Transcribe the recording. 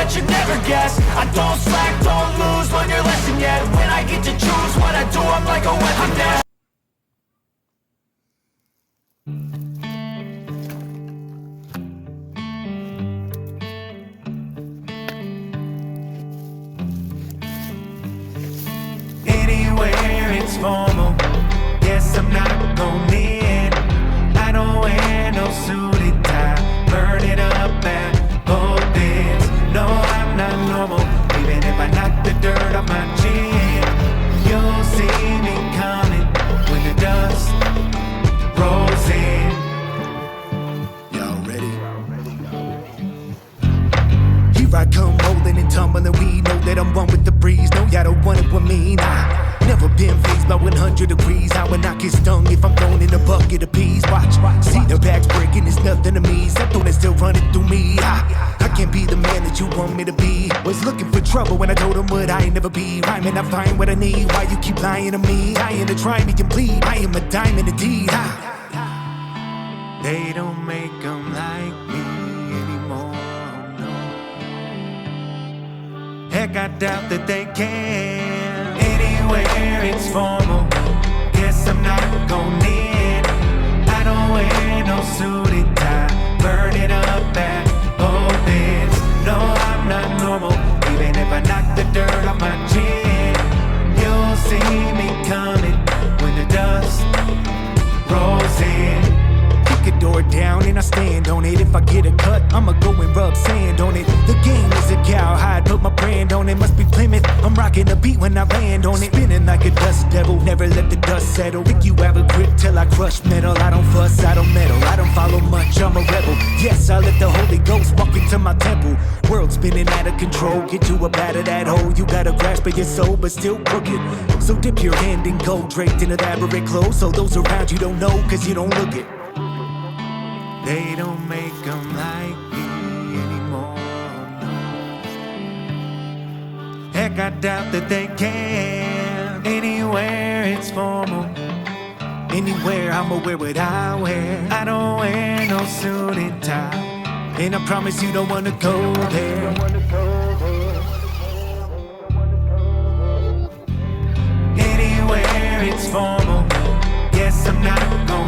that you never guess. I don't slack, don't lose, learn your lesson yet. When I get to choose what I do, I'm like a weapon now. Anywhere it's formal, yes, I'm not gon' need. I don't wear no suit and tie, burn it up at both ends. No, I'm not normal, even if I knock the dirt off my chin. You'll see me coming when the dust rolls in. Y'all ready? Here I come, rolling and tumbling. We know that I'm one with the breeze. No, y'all don't want it with me, nah. Never been faced by 100 degrees. How would I get stung if I'm thrown in a bucket of peas? Watch, see the bags breaking, it's nothing to me. Something that's still running through me. I can't be the man that you want me to be. Was looking for trouble when I told them what I ain't never be. Rhyming, I find what I need. Why you keep lying to me? Dying to try me and bleed. I am a diamond indeed. They don't make them like me anymore, no. Heck, I doubt that they can. Anywhere it's formal, guess I'm not gon' need. I don't wear no suit and tie, burn it up at both ends. No, I'm not normal, even if I knock the dirt off my chin. You'll see me coming when the dust rolls in. Kick a door down and I stand on it. If I get a cut, I'ma go and rub sand on it. The game is a cowhide, put my brand on it. Must be Plymouth, I'm rocking the beat when I land on it. Spinning like a dust devil, never let the dust settle. Think you have a grip till I crush metal. I don't fuss, I don't meddle, I don't follow much, I'm a rebel. Yes, I let the Holy Ghost walk into my temple. World spinning out of control, get you up out of that hole. You got a grasp of your soul, but still crooked. So dip your hand in gold, draped in elaborate clothes. So those around you don't know, cause you don't look it. They don't make them like me anymore, no. Heck, I doubt that they can. Anywhere it's formal, Anywhere I'ma wear what I wear. I don't wear no suit and tie, And I promise you don't wanna go there. Anywhere it's formal, yes, I'm not gon'